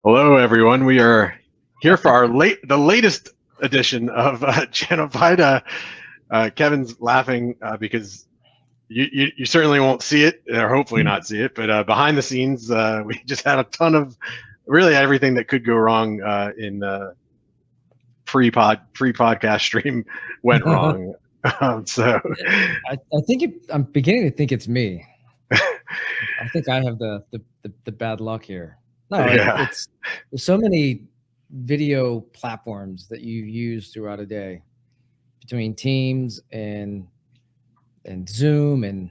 Hello, everyone. We are here for the latest edition of Channel Vita. Kevin's laughing because you certainly won't see it, or hopefully not see it. But behind the scenes, we just had a ton of really everything that could go wrong in pre podcast stream went wrong. So I think I'm beginning to think it's me. I think I have the bad luck here. No, yeah, there's so many video platforms that you use throughout a day between Teams and Zoom and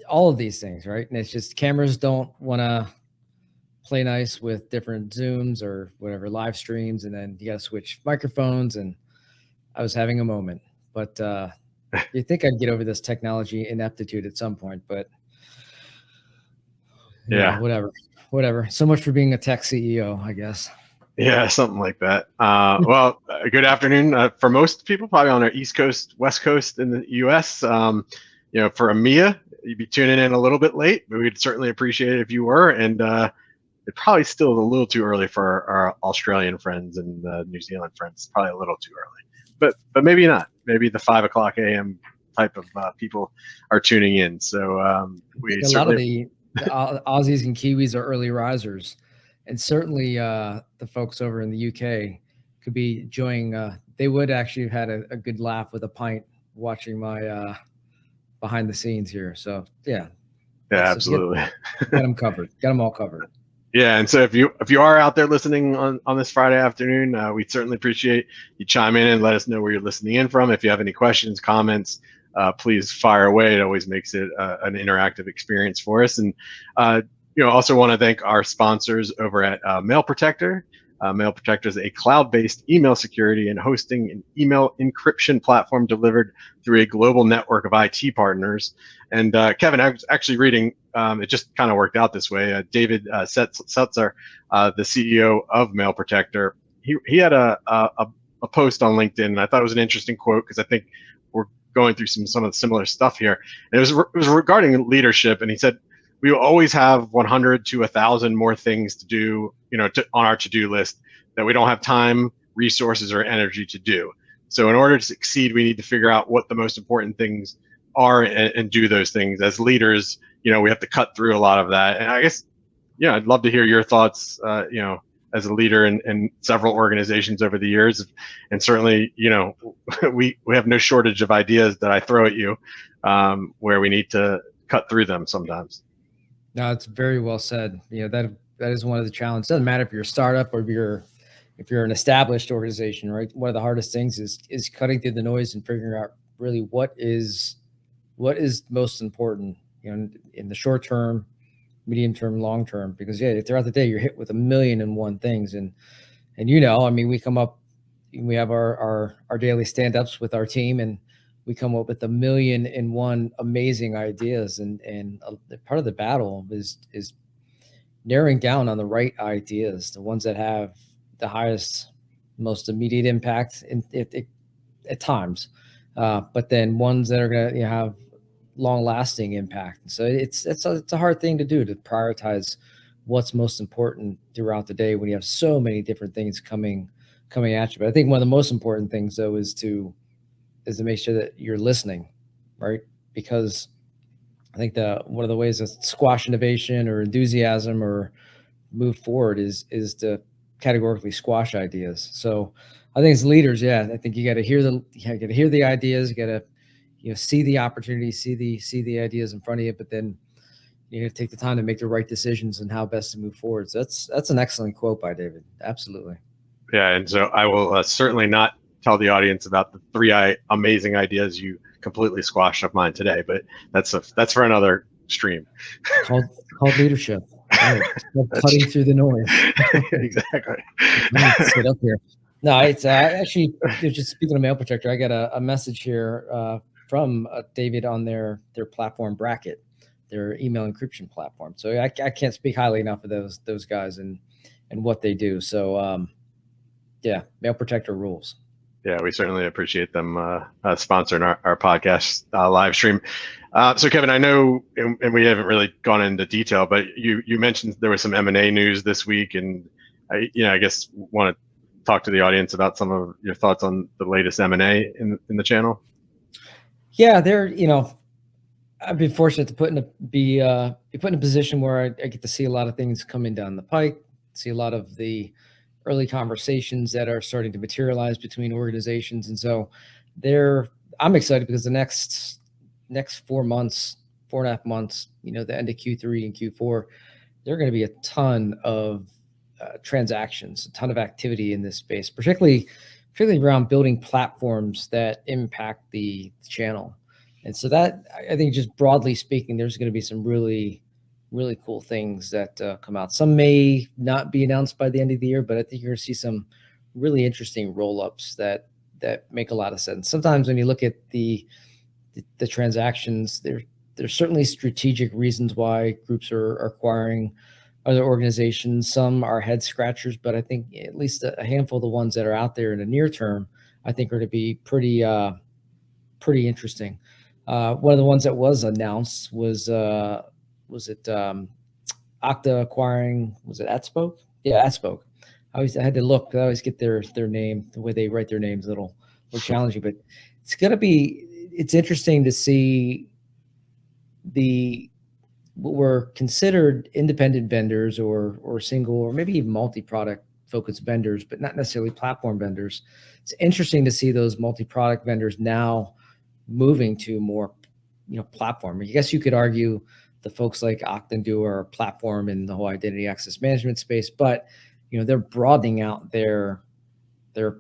all of these things, right? And it's just cameras don't want to play nice with different Zooms or whatever live streams, and then you got to switch microphones. And I was having a moment, but you think I'd get over this technology ineptitude at some point, but yeah. whatever. So much for being a tech CEO, I guess. Yeah, something like that. Good afternoon for most people, probably on our East Coast, West Coast in the U.S. For EMEA, you'd be tuning in a little bit late, but we'd certainly appreciate it if you were. And it's probably still a little too early for our Australian friends and New Zealand friends. Probably a little too early, but maybe not. Maybe the 5 o'clock a.m. type of people are tuning in. So we a lot of the Aussies and Kiwis are early risers, and certainly the folks over in the UK could be enjoying. They would actually have had a good laugh with a pint watching my behind the scenes here. So yeah, absolutely. Got them covered. Got them all covered. Yeah, and so if you are out there listening on this Friday afternoon, we'd certainly appreciate you chime in and let us know where you're listening in from. If you have any questions, comments, please fire away. It always makes it an interactive experience for us. And also want to thank our sponsors over at Mail Protector. Mail Protector is a cloud-based email security and hosting and email encryption platform delivered through a global network of IT partners. And Kevin, I was actually reading, it just kind of worked out this way. David Setzer, the CEO of Mail Protector, he had a post on LinkedIn, and I thought it was an interesting quote because I think we're going through some of the similar stuff here. And it was regarding leadership, and he said, we will always have 100 to 1,000 more things to do, on our to-do list that we don't have time, resources, or energy to do. So in order to succeed, we need to figure out what the most important things are and do those things. As leaders, we have to cut through a lot of that. And I guess, I'd love to hear your thoughts, as a leader in several organizations over the years. And certainly, we have no shortage of ideas that I throw at you, where we need to cut through them sometimes. No, it's very well said. That is one of the challenges. It doesn't matter if you're a startup or if you're an established organization, right? One of the hardest things is cutting through the noise and figuring out really what is most important, in the short term, medium term, long term. Because throughout the day you're hit with 1,000,001 things, and we have our daily stand-ups with our team, and we come up with 1,000,001 amazing ideas, and part of the battle is narrowing down on the right ideas, the ones that have the highest, most immediate impact at times, but then ones that are going to have long-lasting impact. So it's a hard thing to do, to prioritize what's most important throughout the day when you have so many different things coming at you. But I think one of the most important things, though, is to make sure that you're listening, right? Because I think one of the ways to squash innovation or enthusiasm or move forward is to categorically squash ideas. So I think as leaders, I think you got to hear the ideas, you got to see the opportunity, see the ideas in front of you, but then you got to take the time to make the right decisions and how best to move forward. So that's an excellent quote by David. Absolutely. Yeah, and so I will certainly not tell the audience about the three amazing ideas you completely squashed of mine today, but that's for another stream. Called leadership. Right. Cutting through the noise. Exactly. Sit up here. No, it's actually just speaking of Mail Protector. I got a message here from David on their platform Bracket, their email encryption platform. So I can't speak highly enough of those guys and what they do. So Mail Protector rules. Yeah, we certainly appreciate them sponsoring our podcast live stream. So, Kevin, I know, and we haven't really gone into detail, but you mentioned there was some M&A news this week, and I guess want to talk to the audience about some of your thoughts on the latest M&A in the channel. Yeah, I've been fortunate to be put in a position where I get to see a lot of things coming down the pike, see a lot of the early conversations that are starting to materialize between organizations. And so I'm excited because the next 4.5 months, the end of Q3 and Q4, there are going to be a ton of transactions, a ton of activity in this space, particularly around building platforms that impact the channel. And so that, I think, just broadly speaking, there's going to be some really, really cool things that come out. Some may not be announced by the end of the year, but I think you're going to see some really interesting roll-ups that make a lot of sense. Sometimes when you look at the transactions, there's certainly strategic reasons why groups are acquiring other organizations. Some are head scratchers, but I think at least a handful of the ones that are out there in the near term, I think are to be pretty interesting. One of the ones that was announced was Okta acquiring, was it AtSpoke? Yeah, AtSpoke. I had to look. I always get their name, the way they write their names, a little challenging, but it's interesting to see what were considered independent vendors or single or maybe even multi-product focused vendors, but not necessarily platform vendors. It's interesting to see those multi-product vendors now moving to more, platform. I guess you could argue the folks like Okta and Duo are a platform in the whole identity access management space, but they're broadening out their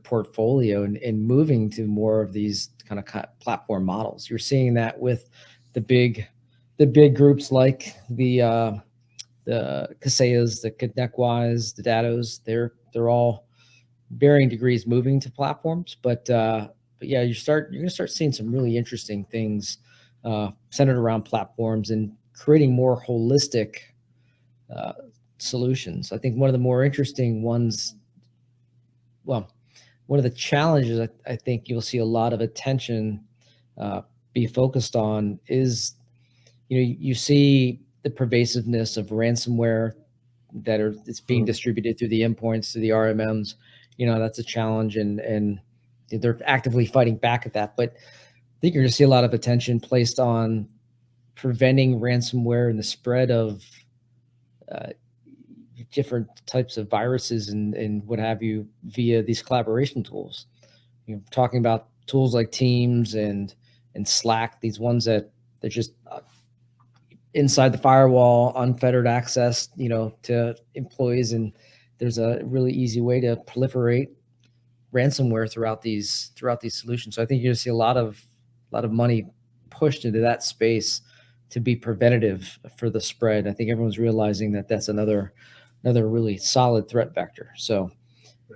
portfolio and moving to more of these kind of platform models. You're seeing that with the big groups like the Kaseyas, the ConnectWise, the Datos. They're all varying degrees moving to platforms, but yeah, you're going to start seeing some really interesting things centered around platforms and creating more holistic solutions. I think one of the more interesting ones, one of the challenges I think you'll see a lot of attention be focused on is, you see the pervasiveness of ransomware it's being distributed through the endpoints, to the RMMs. That's a challenge, and they're actively fighting back at that. But I think you're going to see a lot of attention placed on preventing ransomware and the spread of different types of viruses and what have you via these collaboration tools. Talking about tools like Teams and Slack, these ones that they're just inside the firewall, unfettered access, to employees, and there's a really easy way to proliferate ransomware throughout these solutions. So I think you're going to see a lot of money pushed into that space to be preventative for the spread. I think everyone's realizing that that's another really solid threat vector. So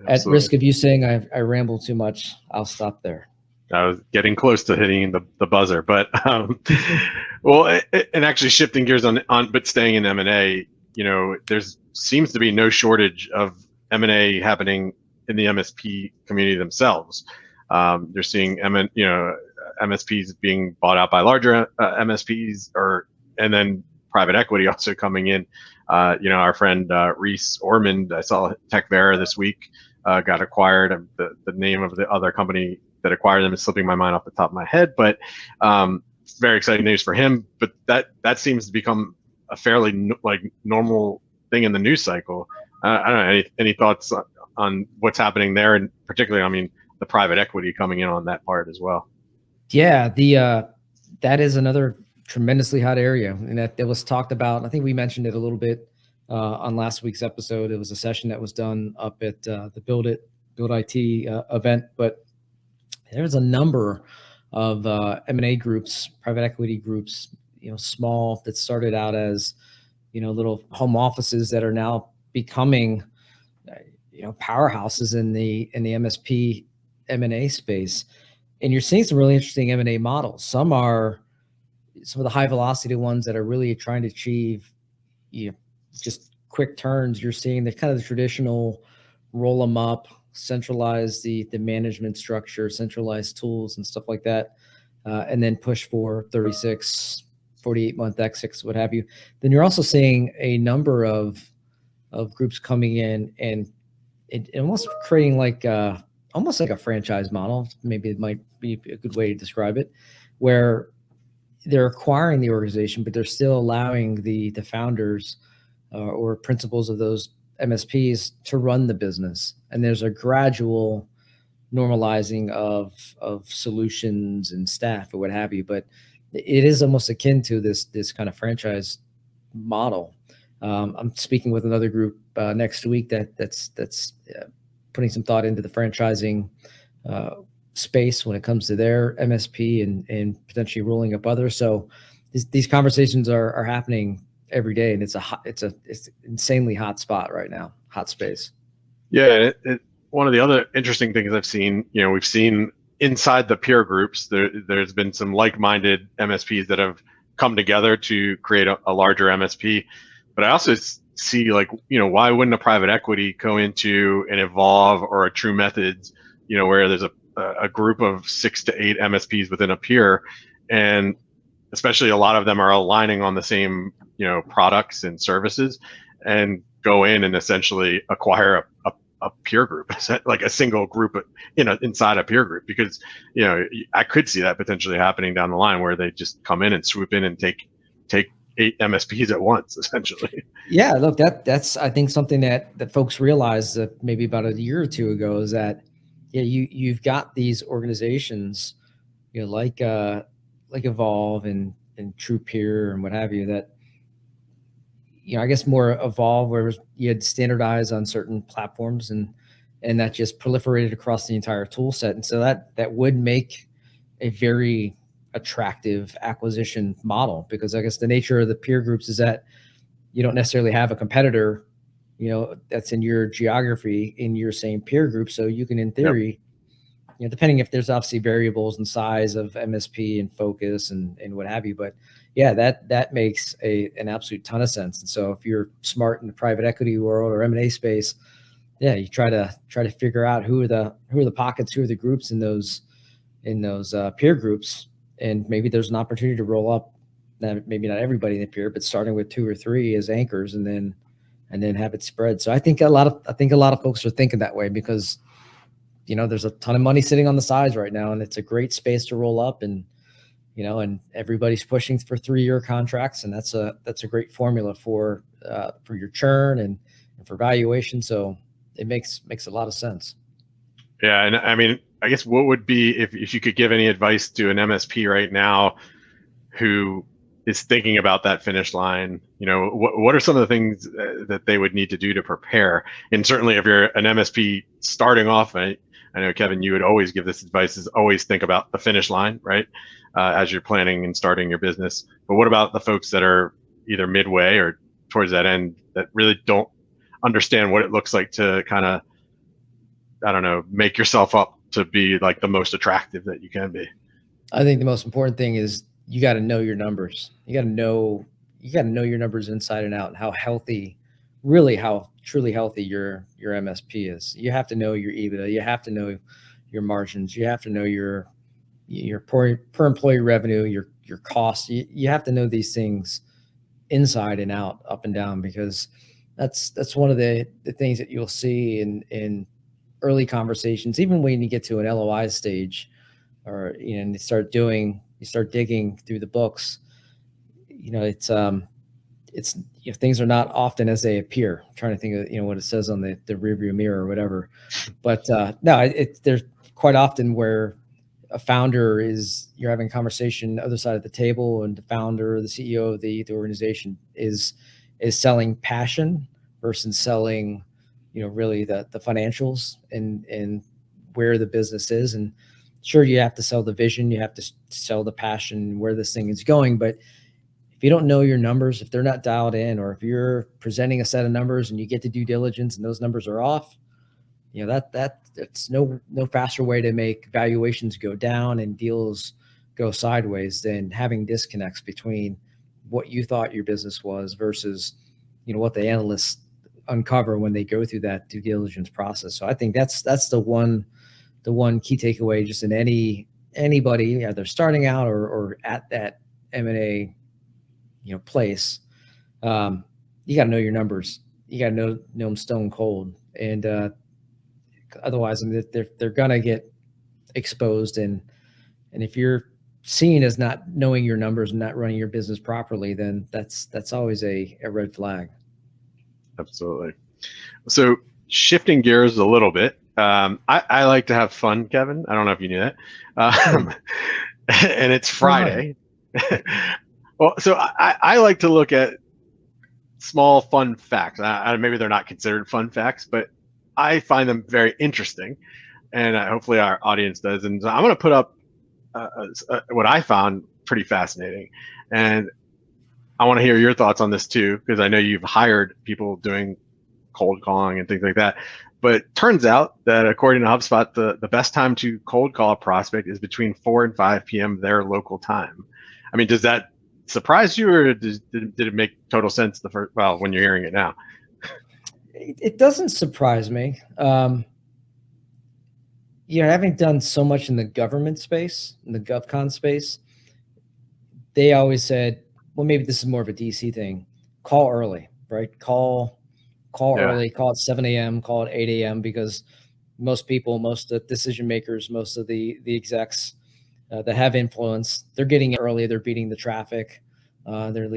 Absolutely. At risk of you saying I ramble too much, I'll stop there. I was getting close to hitting the buzzer, but well, and actually shifting gears on but staying in M&A, there's seems to be no shortage of M&A happening in the MSP community themselves. You're seeing MSPs being bought out by larger MSPs, and then private equity also coming in. Our friend Reese Ormond, I saw TechVera this week got acquired. The name of the other company that acquired them is slipping my mind off the top of my head, but very exciting news for him. But that seems to become a fairly normal thing in the news cycle. I don't know, any thoughts on what's happening there, and particularly, the private equity coming in on that part as well. Yeah, that is another tremendously hot area, and that was talked about. I think we mentioned it a little bit on last week's episode. It was a session that was done up at the Build IT event, but there's a number of M&A groups, private equity groups, small, that started out as little home offices that are now becoming powerhouses in the MSP M&A space. And you're seeing some really interesting M&A models. Some of the high velocity ones that are really trying to achieve just quick turns. You're seeing the kind of the traditional roll them up, centralize the management structure, centralize tools and stuff like that, and then push for 36, 48-month exits, what have you, then you're also seeing a number of groups coming in and it almost creating like almost like a franchise model. Maybe it might be a good way to describe it, where they're acquiring the organization, but they're still allowing the founders or principals of those MSPs to run the business. And there's a gradual normalizing of solutions and staff or what have you. But it is almost akin to this kind of franchise model. I'm speaking with another group next week that's putting some thought into the franchising space when it comes to their MSP and potentially rolling up others. So these conversations are happening every day, and it's insanely hot spot right now, hot space. Yeah, one of the other interesting things I've seen, we've seen inside the peer groups, there's been some like-minded MSPs that have come together to create a larger MSP. But I also see why wouldn't a private equity go into an Evolve or a True Methods, where there's a group of 6 to 8 MSPs within a peer, and especially a lot of them are aligning on the same, products and services, and go in and essentially acquire a peer group, like a single group, inside a peer group, because, I could see that potentially happening down the line where they just come in and swoop in and take 8 MSPs at once, essentially. Yeah, look, that's I think something that folks realized that maybe about a year or two ago is that you've got these organizations, like Evolve and TruePeer and what have you, that I guess more Evolve, where you had standardized on certain platforms and that just proliferated across the entire tool set. And so that would make a very attractive acquisition model, because I guess the nature of the peer groups is that you don't necessarily have a competitor, that's in your geography in your same peer group. So you can, in theory, depending if there's obviously variables in size of MSP and focus and what have you, but yeah, that makes an absolute ton of sense. And so if you're smart in the private equity world or M&A space, yeah, you try to figure out who are the pockets, who are the groups in those peer groups, and maybe there's an opportunity to roll up, maybe not everybody in the peer, but starting with 2 or 3 as anchors, and then have it spread. So I think a lot of folks are thinking that way, because there's a ton of money sitting on the sides right now, and it's a great space to roll up, and and everybody's pushing for 3-year contracts, and that's a great formula for your churn and for valuation. So it makes a lot of sense. Yeah, and I mean, I guess what would be, if you could give any advice to an MSP right now who is thinking about that finish line, what are some of the things that they would need to do to prepare? And certainly if you're an MSP starting off, I know, Kevin, you would always give this advice, is always think about the finish line, right? As you're planning and starting your business. But what about the folks that are either midway or towards that end, that really don't understand what it looks like to kind of, I don't know, make yourself up to be like the most attractive that you can be? I think the most important thing is you got to know your numbers. You got to know your numbers inside and out, and how truly healthy your MSP is. You have to know your EBITDA. You have to know your margins. You have to know your per employee revenue, your costs. You have to know these things inside and out, up and down, because that's one of the things that you'll see in early conversations, even when you get to an LOI stage, or and you start digging through the books. It's things are not often as they appear. I'm trying to think of what it says on the rearview mirror or whatever, but no, there's quite often where a founder you're having a conversation other side of the table, and the founder, the CEO of the organization is selling passion versus selling really the financials and where the business is. And sure, you have to sell the vision, you have to sell the passion, where this thing is going. But if you don't know your numbers, if they're not dialed in, or if you're presenting a set of numbers and you get to due diligence and those numbers are off, that's no faster way to make valuations go down and deals go sideways than having disconnects between what you thought your business was versus what the analysts uncover when they go through that due diligence process. So I think that's the one key takeaway, just in anybody either starting out or at that M&A place. You got to know your numbers. You got to know them stone cold, and otherwise, I mean, they're gonna get exposed. And if you're seen as not knowing your numbers and not running your business properly, then that's always a red flag. Absolutely. So shifting gears a little bit, I like to have fun, Kevin. I don't know if you knew that. And it's Friday. Well, so I like to look at small fun facts. Maybe they're not considered fun facts, but I find them very interesting, and hopefully our audience does. And so I'm going to put up what I found pretty fascinating, and I want to hear your thoughts on this too, because I know you've hired people doing cold calling and things like that. But it turns out that according to HubSpot, the best time to cold call a prospect is between 4 and 5 p.m. their local time. I mean, does that surprise you, or did it make total sense when you're hearing it now? It doesn't surprise me. Having done so much in the government space, in the GovCon space, they always said, well, maybe this is more of a DC thing. Call early, right? Call early, call at 7 a.m., call at 8 a.m., because most people, most of the decision makers, most of the execs that have influence, they're getting it early. They're beating the traffic. They're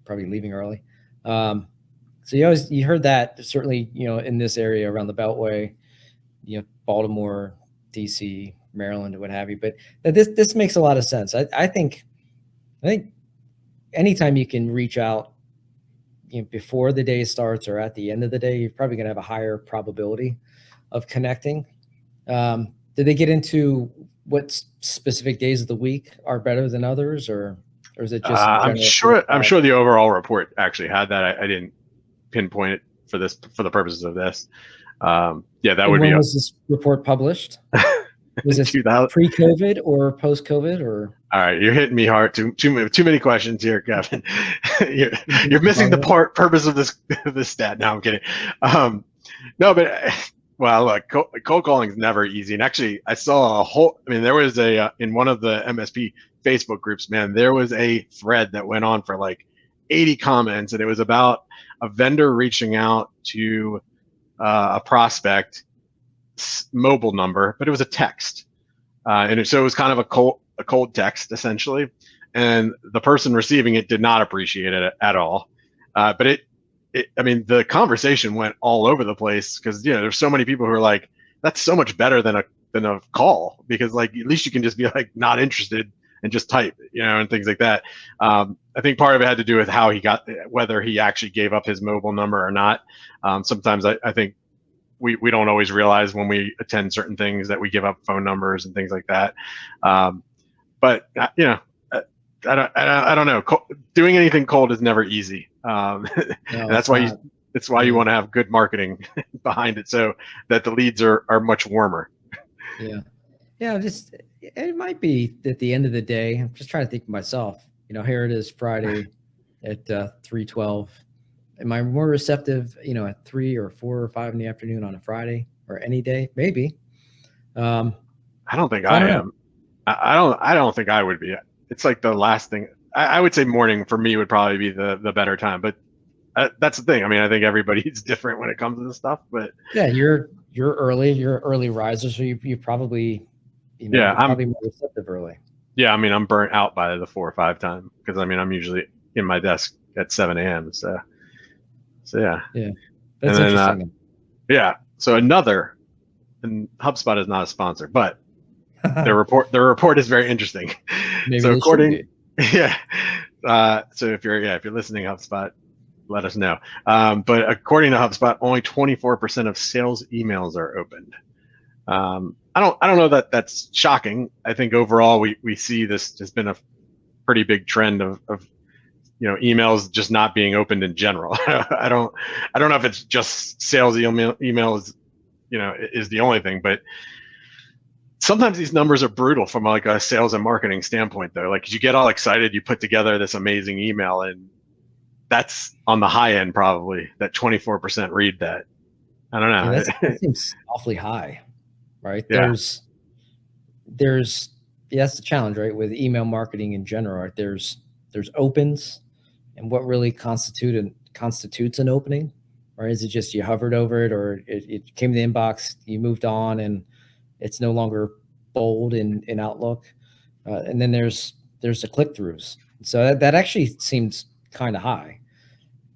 probably leaving early. So you heard that certainly, in this area around the Beltway, Baltimore, DC, Maryland, what have you. But this makes a lot of sense. I think anytime you can reach out, before the day starts or at the end of the day, you're probably going to have a higher probability of connecting. Did they get into what specific days of the week are better than others, or is it just? I'm sure the overall report actually had that. I didn't pinpoint it for the purposes of this. That would be. When was this report published? Was it pre-COVID or post-COVID, or? All right, you're hitting me hard. Too many questions here, Kevin. you're missing the purpose of this stat. No, I'm kidding. No, but well, look, cold calling is never easy. And actually, I saw there was in one of the MSP Facebook groups, man, there was a thread that went on for like 80 comments, and it was about a vendor reaching out to a prospect mobile number, but it was a text, and so it was kind of a cold text essentially, and the person receiving it did not appreciate it at all. But the conversation went all over the place, because there's so many people who are like, that's so much better than a call, because like at least you can just be like not interested and just type, and things like that. I think part of it had to do with how whether he actually gave up his mobile number or not. Sometimes I think we don't always realize when we attend certain things that we give up phone numbers and things like that. But I don't know. Doing anything cold is never easy. No, that's why you want to have good marketing behind it, so that the leads are much warmer. Yeah. Just, it might be at the end of the day. I'm just trying to think of myself. Here it is Friday at 3:12. Am I more receptive, at 3 or 4 or 5 in the afternoon on a Friday, or any day? Maybe. I don't think I am. I don't think I would be. It's like the last thing. I would say morning for me would probably be the better time. But that's the thing. I mean, I think everybody's different when it comes to this stuff. But yeah, you're early. You're an early riser, so you probably, I'm probably more receptive early. Yeah, I mean, I'm burnt out by the 4 or 5 time, because I'm usually in my desk at 7 a.m. So yeah. That's interesting. So and HubSpot is not a sponsor, but the report is very interesting. Maybe so according, so if you're listening, HubSpot, let us know. But according to HubSpot, only 24% of sales emails are opened. I don't know that that's shocking. I think overall we see this has been a pretty big trend of emails just not being opened in general. I don't know if it's just sales email is the only thing, but sometimes these numbers are brutal from like a sales and marketing standpoint, though. Like, you get all excited, you put together this amazing email, and that's on the high end, probably that 24% read that. I don't know. Yeah, that seems awfully high, right? Yeah. That's the challenge, right? With email marketing in general, right? There's opens, and what really constitutes an opening, or is it just you hovered over it, or it came to the inbox, you moved on, and it's no longer bold in Outlook, and then there's the click throughs. So that actually seems kind of high,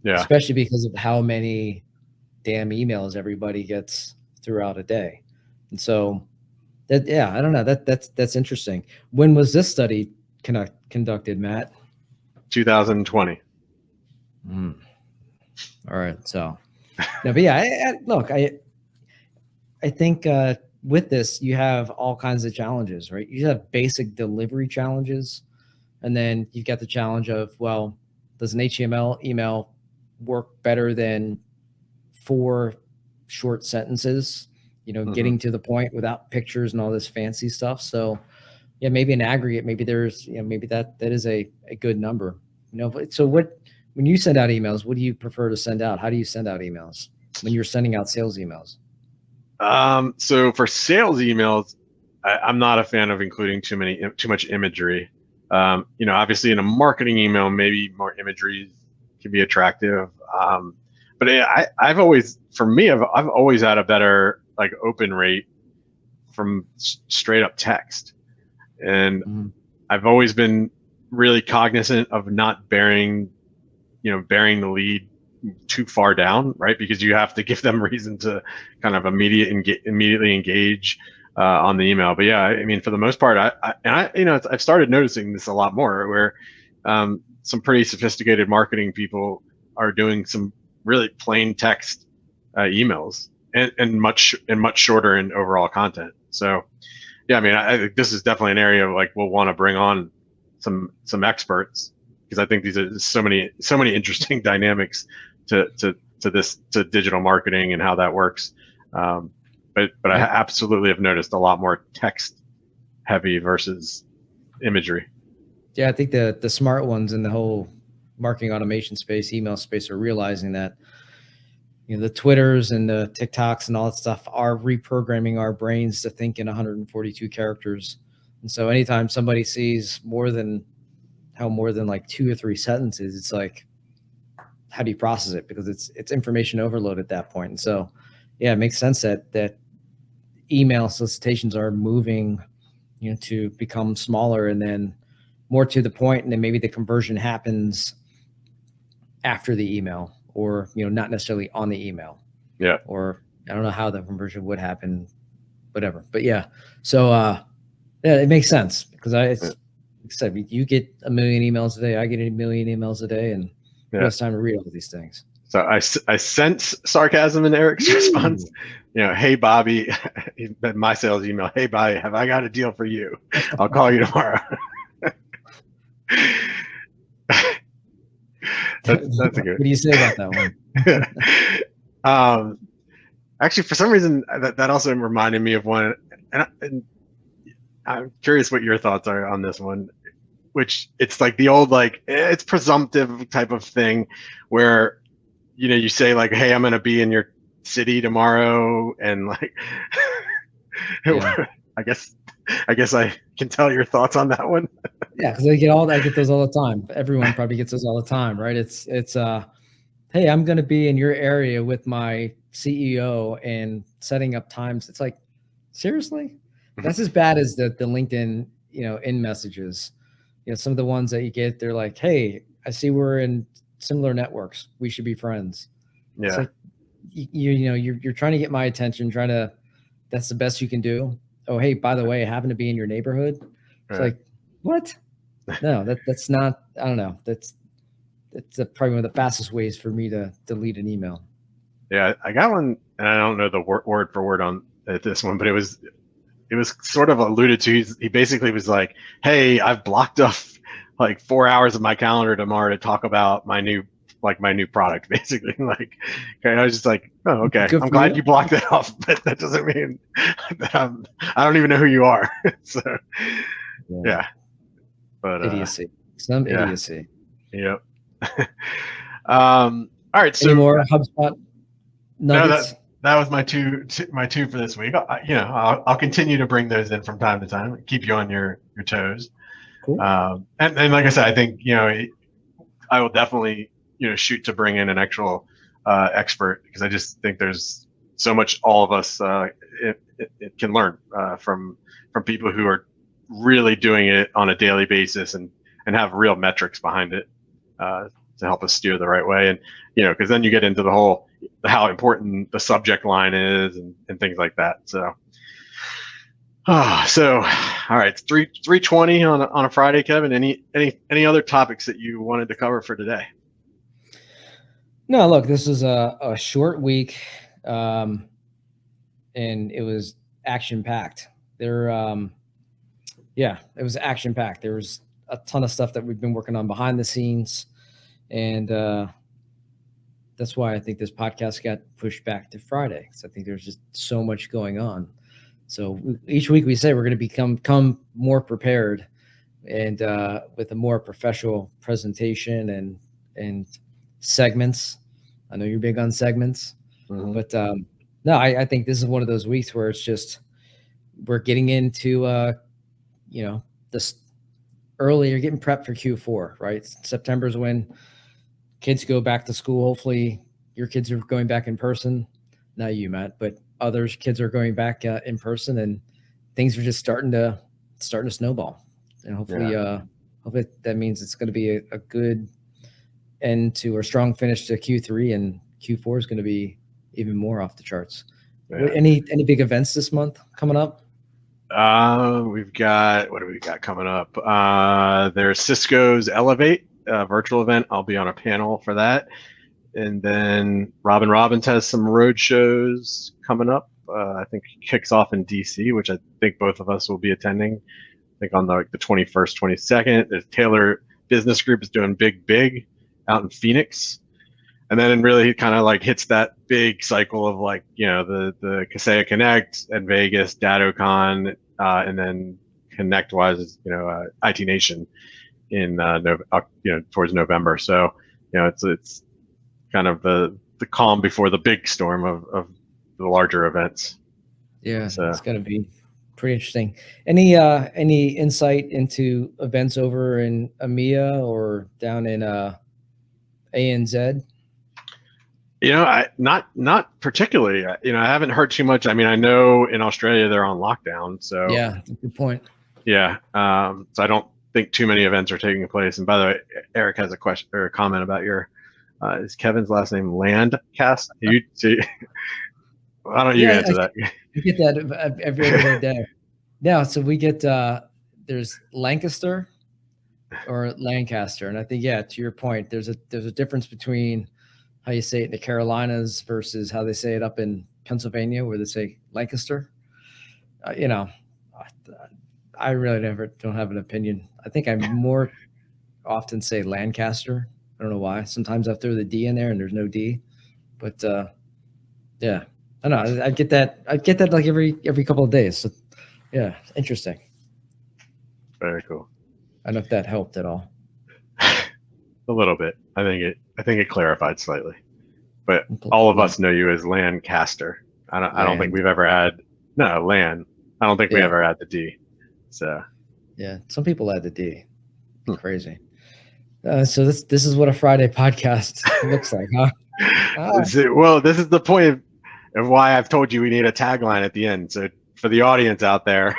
Yeah. especially because of how many damn emails everybody gets throughout a day, and so that, yeah, I don't know, that's interesting. When was this study conducted, Matt? 2020. All right, so no, but yeah, look, I think with this, you have all kinds of challenges, right? You have basic delivery challenges, and then you've got the challenge of, well, does an HTML email work better than 4 short sentences? Getting to the point without pictures and all this fancy stuff. So, yeah, maybe in aggregate, maybe there's, maybe that is a good number. So when you send out emails, what do you prefer to send out? How do you send out emails when you're sending out sales emails? So for sales emails, I'm not a fan of including too much imagery. Obviously in a marketing email, maybe more imagery can be attractive. But I've always had a better like open rate from straight up text, and I've always been really cognizant of not burying the lead too far down, right? Because you have to give them reason to kind of immediately engage on the email. But yeah, I mean, for the most part, I've started noticing this a lot more, where some pretty sophisticated marketing people are doing some really plain text emails and much shorter in overall content. So yeah, I mean, I think this is definitely an area of like we'll want to bring on some experts, because I think these are so many interesting dynamics to digital marketing and how that works. But I absolutely have noticed a lot more text heavy versus imagery. Yeah, I think the smart ones in the whole marketing automation space, email space, are realizing that the Twitters and the TikToks and all that stuff are reprogramming our brains to think in 142 characters. And so anytime somebody sees more than like 2 or 3 sentences, it's like, how do you process it? Because it's information overload at that point. And so, yeah, it makes sense that email solicitations are moving, to become smaller and then more to the point, and then maybe the conversion happens after the email, or not necessarily on the email. Yeah. Or I don't know how the conversion would happen, whatever. But yeah, so yeah, it makes sense, because like I said, you get 1 million emails a day, I get 1 million emails a day, and who has time to read all these things? So I sense sarcasm in Eric's response. Hey Bobby, my sales email. Hey Bobby, have I got a deal for you? I'll call you tomorrow. That's a good. What do you say about that one? Actually, for some reason, that also reminded me of one, and I'm curious what your thoughts are on this one. Which it's like the old, like, it's presumptive type of thing, where you say like, hey, I'm gonna be in your city tomorrow, and like I guess I can tell your thoughts on that one. Yeah, because I get those all the time. Everyone probably gets those all the time, right? It's hey, I'm gonna be in your area with my CEO and setting up times. It's like, seriously? That's as bad as the LinkedIn, in messages. Some of the ones that you get, they're like, hey, I see we're in similar networks, we should be friends. Yeah. It's like, you're trying to get my attention, that's the best you can do. Oh, hey, by the way, I happen to be in your neighborhood. It's like, what? No, that's not, I don't know. That's probably one of the fastest ways for me to delete an email. Yeah, I got one, and I don't know the word for word on this one, but it was sort of alluded to. He basically was like, hey, I've blocked off like 4 hours of my calendar tomorrow to talk about my new product, basically. Like, okay, I was just like, oh, okay. I'm glad you blocked that off, but that doesn't mean that I don't even know who you are. So yeah. But idiocy. Some idiocy. Yep. All right. So Any more HubSpot no, nuggets? that was my two for this week. I'll continue to bring those in from time to time, keep you on your toes. Cool. And like I said, I think I will definitely shoot to bring in an actual expert, because I just think there's so much all of us it can learn from people who are really doing it on a daily basis and have real metrics behind it to help us steer the right way. And because then you get into the whole how important the subject line is and things like that. So all right, it's 3:20 on a Friday, Kevin. Any other topics that you wanted to cover for today? No, look, this is a short week, and it was action packed. It was action packed. There was a ton of stuff that we've been working on behind the scenes, and that's why I think this podcast got pushed back to Friday, because I think there's just so much going on. So each week we say we're going to become more prepared and with a more professional presentation and segments. I know you're big on segments, but no, I think this is one of those weeks where it's just we're getting into this early. You're getting prepped for Q4, right? September is when kids go back to school. Hopefully, your kids are going back in person. Not you, Matt, but others' kids are going back in person, and things are just starting to snowball. And hopefully that means it's going to be a good end to or strong finish to Q3, and Q4 is going to be even more off the charts. Yeah. Any big events this month coming up? We've got, what do we got coming up? There's Cisco's Elevate virtual event. I'll be on a panel for that. And then Robin Robbins has some road shows coming up. I think he kicks off in DC, which I think both of us will be attending. I think on the 21st, 22nd. There's Taylor Business Group is doing Big out in Phoenix. And then really kind of like hits that big cycle of like, the Kaseya Connect and Vegas, DattoCon, and then ConnectWise, IT Nation in towards November. So, it's kind of the calm before the big storm of the larger events. Yeah, so it's going to be pretty interesting. Any insight into events over in EMEA or down in ANZ? Not particularly. I haven't heard too much. I mean, I know in Australia they're on lockdown. So yeah, good point. Yeah. So I don't think too many events are taking place. And by the way, Eric has a question or a comment about your. Is Kevin's last name Landcast? Why don't you answer that? You get that every other day. Yeah. So we get there's Lancaster or Lancaster, and I think to your point, there's a difference between how you say it in the Carolinas versus how they say it up in Pennsylvania, where they say Lancaster. I really don't have an opinion. I think I more often say Lancaster. I don't know why. Sometimes I throw the D in there and there's no D, but yeah, I don't know. I get that like every couple of days. So yeah, interesting. Very cool. I don't know if that helped at all. A little bit. I think it clarified slightly, but all of us know you as Lancaster. I don't think we've ever had Lan. I don't think we ever had the D. So yeah, some people add the D. Crazy. So this is what a Friday podcast looks like, huh? Well, this is the point of why I've told you we need a tagline at the end. So for the audience out there,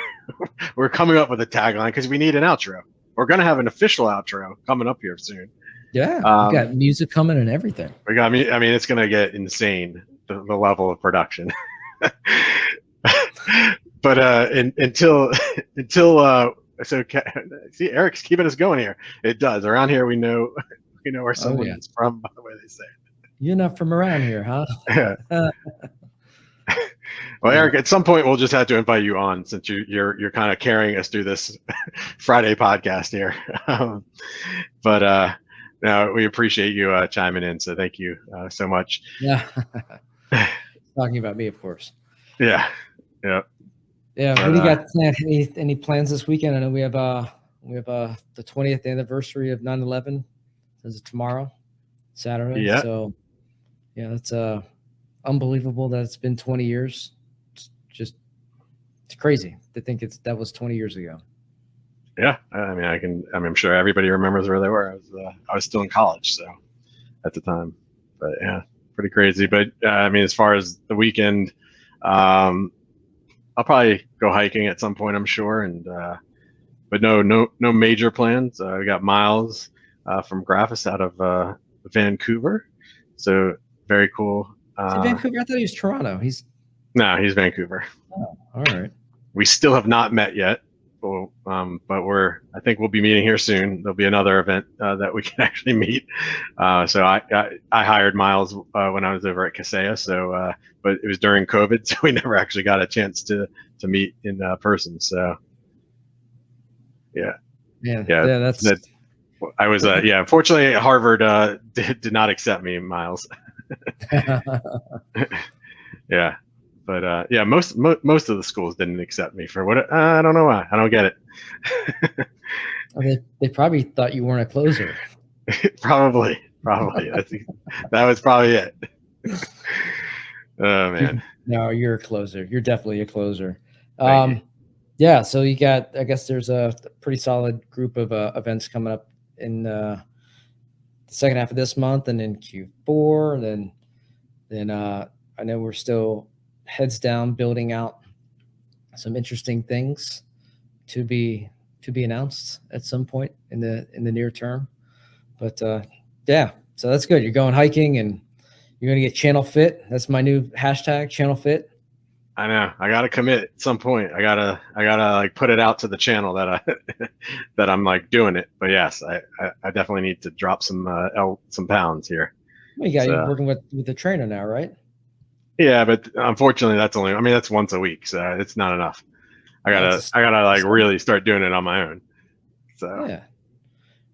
we're coming up with a tagline because we need an outro. We're going to have an official outro coming up here soon. Yeah, we got music coming and everything. We got me. I mean, it's going to get insane, the level of production. But until so see, Eric's keeping us going here. It does. Around here, we know where someone is from by the way they say it. You're not from around here, huh? Well, Eric, at some point we'll just have to invite you on, since you're kind of carrying us through this Friday podcast here. But no, we appreciate you chiming in. So thank you so much. Yeah. Talking about me, of course. Yeah. Yeah. What do you got planned? Any plans this weekend? I know we have the 20th anniversary of 9/11. Is it tomorrow? Saturday. Yeah. So yeah, that's unbelievable that it's been 20 years. It's crazy to think that was 20 years ago. Yeah. I'm sure everybody remembers where they were. I was still in college, so at the time, but yeah, pretty crazy. But as far as the weekend, I'll probably go hiking at some point, I'm sure. But no major plans. We got Miles from Graphis out of Vancouver, so very cool. Is he Vancouver? I thought he was Toronto. He's Vancouver. Oh, all right. We still have not met yet, but I think we'll be meeting here soon. There'll be another event that we can actually meet. So I hired Miles when I was over at Kaseya. So, but it was during COVID, so we never actually got a chance to meet in person. So, yeah. That's. I was Unfortunately, Harvard did not accept me, Miles. Yeah. But most of the schools didn't accept me for what I don't know why. I don't get it. They probably thought you weren't a closer. Probably. That was probably it. Oh man. No, you're a closer. You're definitely a closer. Yeah. So you got. I guess there's a pretty solid group of events coming up in the second half of this month, and in Q4. And then I know we're still heads down building out some interesting things to be announced at some point in the near term. But yeah, so that's good. You're going hiking and you're going to get Channel Fit. That's my new hashtag, Channel Fit. I know. I got to commit at some point. I gotta like put it out to the channel that I'm like doing it. But yes, I definitely need to drop some pounds here. Well, you're working with the trainer now, right? Yeah, but unfortunately, that's once a week, so it's not enough. I gotta like really start doing it on my own. So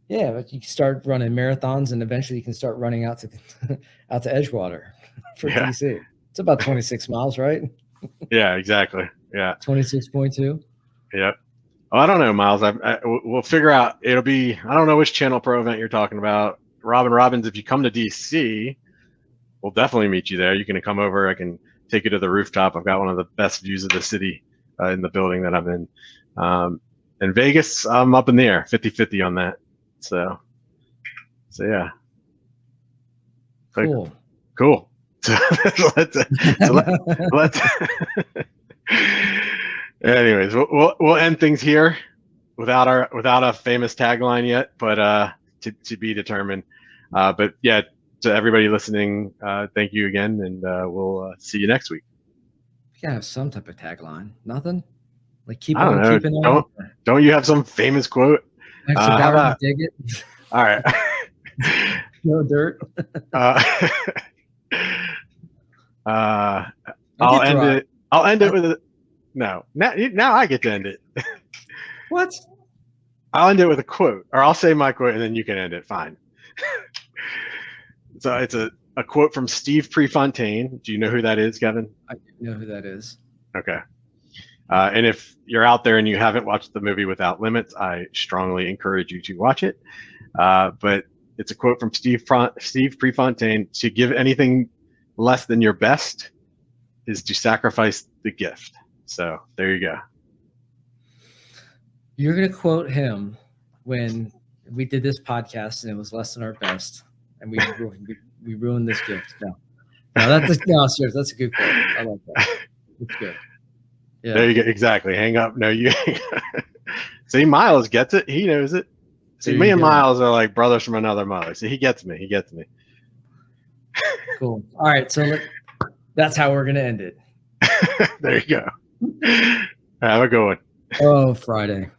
yeah, but you can start running marathons, and eventually you can start running out to Edgewater for DC. It's about 26 miles, right? Yeah, exactly. Yeah, 26.2. Yep. Oh, I don't know, Miles. We'll figure out. It'll be. I don't know which Channel Pro event you're talking about, Robbins. If you come to DC, we'll definitely meet you there. You can come over. I can take you to the rooftop. I've got one of the best views of the city in the building that I'm in. In Vegas, I'm up in the air, 50-50 on that. So yeah. Cool. So let's anyways, we'll end things here without a famous tagline yet, but to be determined. But yeah. To everybody listening, thank you again, and we'll see you next week. We gotta have some type of tagline. Nothing? Like keeping on. Don't you have some famous quote? How about dig it? All right. No dirt. I'll end it with no. Now I get to end it. What? I'll end it with a quote, or I'll say my quote, and then you can end it. Fine. So it's a quote from Steve Prefontaine. Do you know who that is, Kevin? I know who that is. Okay. And if you're out there and you haven't watched the movie Without Limits, I strongly encourage you to watch it. But it's a quote from Steve Prefontaine: "To give anything less than your best is to sacrifice the gift." So there you go. You're going to quote him when we did this podcast and it was less than our best. And we ruined this gift. No, seriously, that's a good quote. I like that. It's good. Yeah. There you go. Exactly. Hang up. No, you. See, Miles gets it. He knows it. See, me and Miles are like brothers from another mother. See, he gets me. Cool. All right. So that's how we're gonna end it. There you go. Have a good one. Oh, Friday.